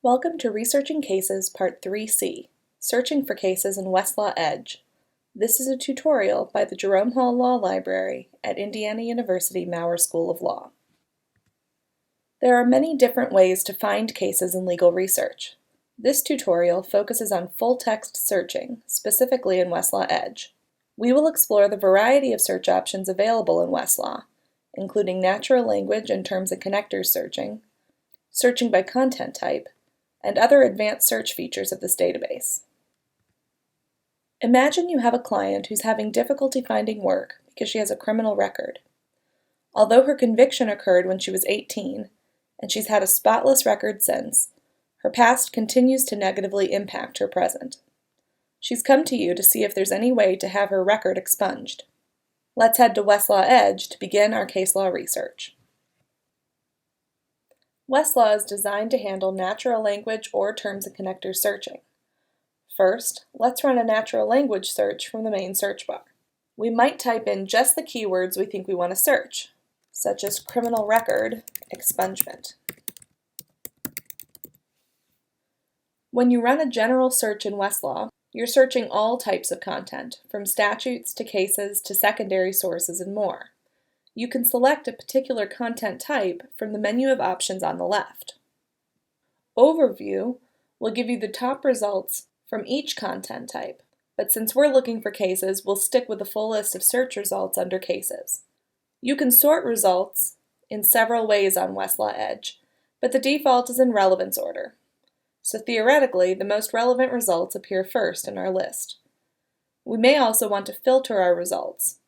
Welcome to Researching Cases Part 3C, Searching for Cases in Westlaw Edge. This is a tutorial by the Jerome Hall Law Library at Indiana University Maurer School of Law. There are many different ways to find cases in legal research. This tutorial focuses on full-text searching, specifically in Westlaw Edge. We will explore the variety of search options available in Westlaw, including natural language and terms and connectors searching, searching by content type, and other advanced search features of this database. Imagine you have a client who's having difficulty finding work because she has a criminal record. Although her conviction occurred when she was 18, and she's had a spotless record since, her past continues to negatively impact her present. She's come to you to see if there's any way to have her record expunged. Let's head to Westlaw Edge to begin our case law research. Westlaw is designed to handle natural language or terms and connectors searching. First, let's run a natural language search from the main search bar. We might type in just the keywords we think we want to search, such as criminal record expungement. When you run a general search in Westlaw, you're searching all types of content, from statutes to cases to secondary sources and more. You can select a particular content type from the menu of options on the left. Overview will give you the top results from each content type, but since we're looking for cases, we'll stick with the full list of search results under cases. You can sort results in several ways on Westlaw Edge, but the default is in relevance order. So theoretically, the most relevant results appear first in our list. We may also want to filter our results.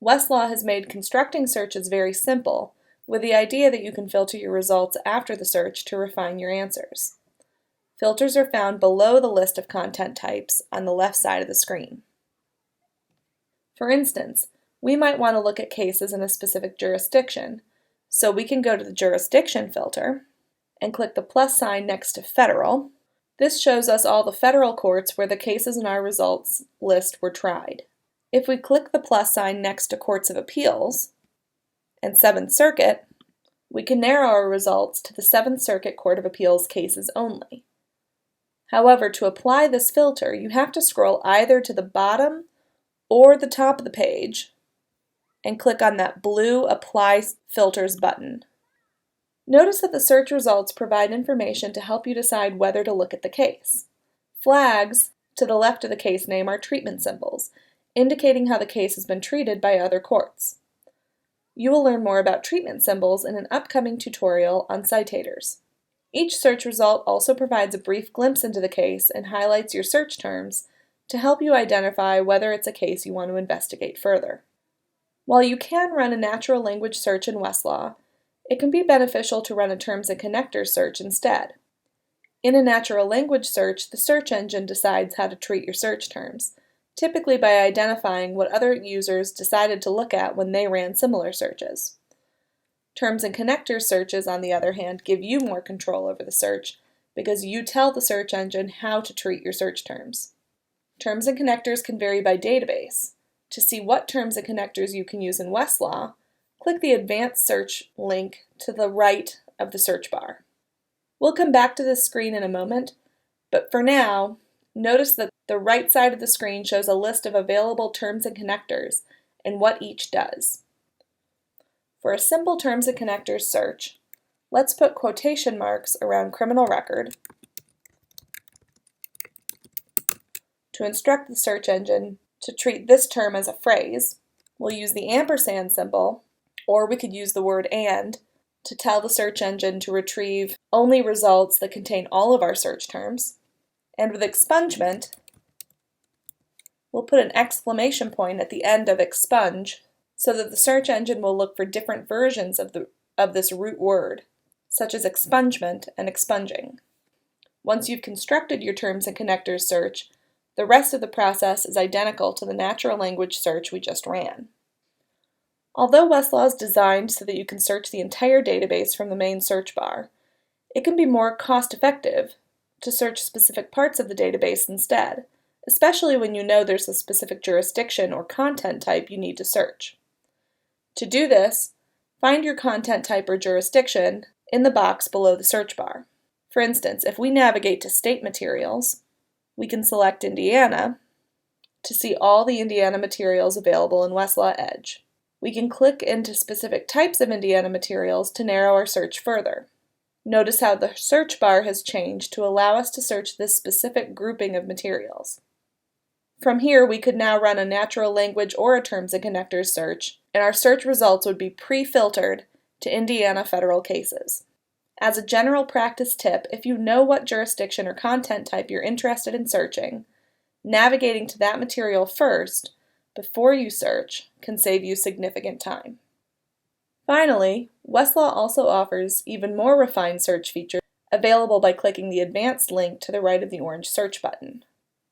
Westlaw has made constructing searches very simple, with the idea that you can filter your results after the search to refine your answers. Filters are found below the list of content types on the left side of the screen. For instance, we might want to look at cases in a specific jurisdiction, so we can go to the jurisdiction filter and click the plus sign next to federal. This shows us all the federal courts where the cases in our results list were tried. If we click the plus sign next to Courts of Appeals and 7th Circuit, we can narrow our results to the 7th Circuit Court of Appeals cases only. However, to apply this filter, you have to scroll either to the bottom or the top of the page and click on that blue Apply Filters button. Notice that the search results provide information to help you decide whether to look at the case. Flags to the left of the case name are treatment symbols, indicating how the case has been treated by other courts. You will learn more about treatment symbols in an upcoming tutorial on citators. Each search result also provides a brief glimpse into the case and highlights your search terms to help you identify whether it's a case you want to investigate further. While you can run a natural language search in Westlaw, it can be beneficial to run a terms and connectors search instead. In a natural language search, the search engine decides how to treat your search terms, typically by identifying what other users decided to look at when they ran similar searches. Terms and connectors searches, on the other hand, give you more control over the search because you tell the search engine how to treat your search terms. Terms and connectors can vary by database. To see what terms and connectors you can use in Westlaw, click the Advanced Search link to the right of the search bar. We'll come back to this screen in a moment, but for now, notice that the right side of the screen shows a list of available terms and connectors and what each does. For a simple terms and connectors search, let's put quotation marks around criminal record to instruct the search engine to treat this term as a phrase. We'll use the ampersand symbol, or we could use the word and to tell the search engine to retrieve only results that contain all of our search terms. And with expungement, we'll put an exclamation point at the end of expunge so that the search engine will look for different versions of this root word, such as expungement and expunging. Once you've constructed your terms and connectors search, the rest of the process is identical to the natural language search we just ran. Although Westlaw is designed so that you can search the entire database from the main search bar, it can be more cost-effective to search specific parts of the database instead, especially when you know there's a specific jurisdiction or content type you need to search. To do this, find your content type or jurisdiction in the box below the search bar. For instance, if we navigate to state materials, we can select Indiana to see all the Indiana materials available in Westlaw Edge. We can click into specific types of Indiana materials to narrow our search further. Notice how the search bar has changed to allow us to search this specific grouping of materials. From here, we could now run a natural language or a terms and connectors search, and our search results would be pre-filtered to Indiana federal cases. As a general practice tip, if you know what jurisdiction or content type you're interested in searching, navigating to that material first, before you search, can save you significant time. Finally, Westlaw also offers even more refined search features available by clicking the advanced link to the right of the orange search button.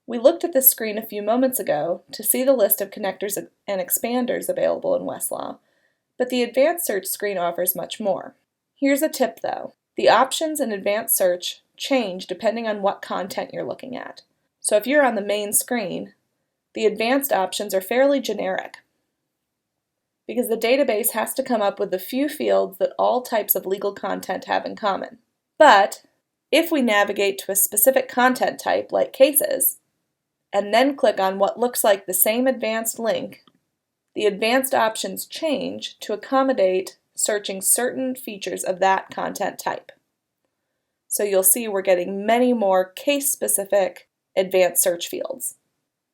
We looked at this screen a few moments ago to see the list of connectors and expanders available in Westlaw, but the advanced search screen offers much more. Here's a tip though. The options in advanced search change depending on what content you're looking at. So if you're on the main screen, the advanced options are fairly generic, because the database has to come up with the few fields that all types of legal content have in common. But if we navigate to a specific content type, like cases, and then click on what looks like the same advanced link, the advanced options change to accommodate searching certain features of that content type. So you'll see we're getting many more case-specific advanced search fields.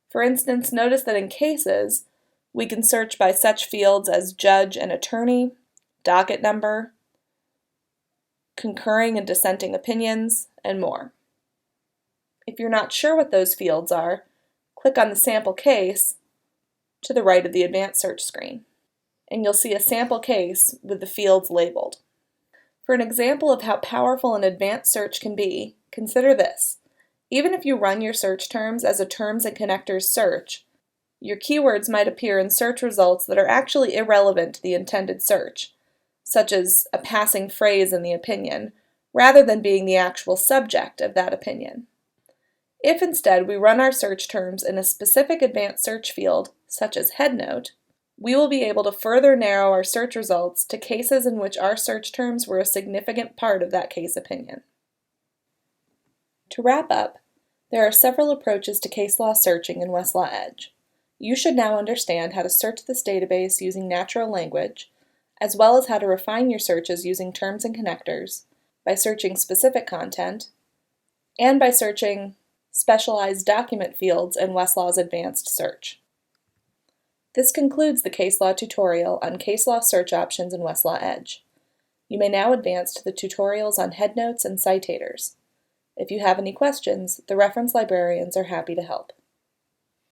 For instance, notice that in cases, we can search by such fields as judge and attorney, docket number, concurring and dissenting opinions, and more. If you're not sure what those fields are, click on the sample case to the right of the advanced search screen, and you'll see a sample case with the fields labeled. For an example of how powerful an advanced search can be, consider this. Even if you run your search terms as a terms and connectors search, your keywords might appear in search results that are actually irrelevant to the intended search, such as a passing phrase in the opinion, rather than being the actual subject of that opinion. If instead we run our search terms in a specific advanced search field, such as headnote, we will be able to further narrow our search results to cases in which our search terms were a significant part of that case opinion. To wrap up, there are several approaches to case law searching in Westlaw Edge. You should now understand how to search this database using natural language, as well as how to refine your searches using terms and connectors, by searching specific content, and by searching specialized document fields in Westlaw's advanced search. This concludes the case law tutorial on case law search options in Westlaw Edge. You may now advance to the tutorials on headnotes and citators. If you have any questions, the reference librarians are happy to help.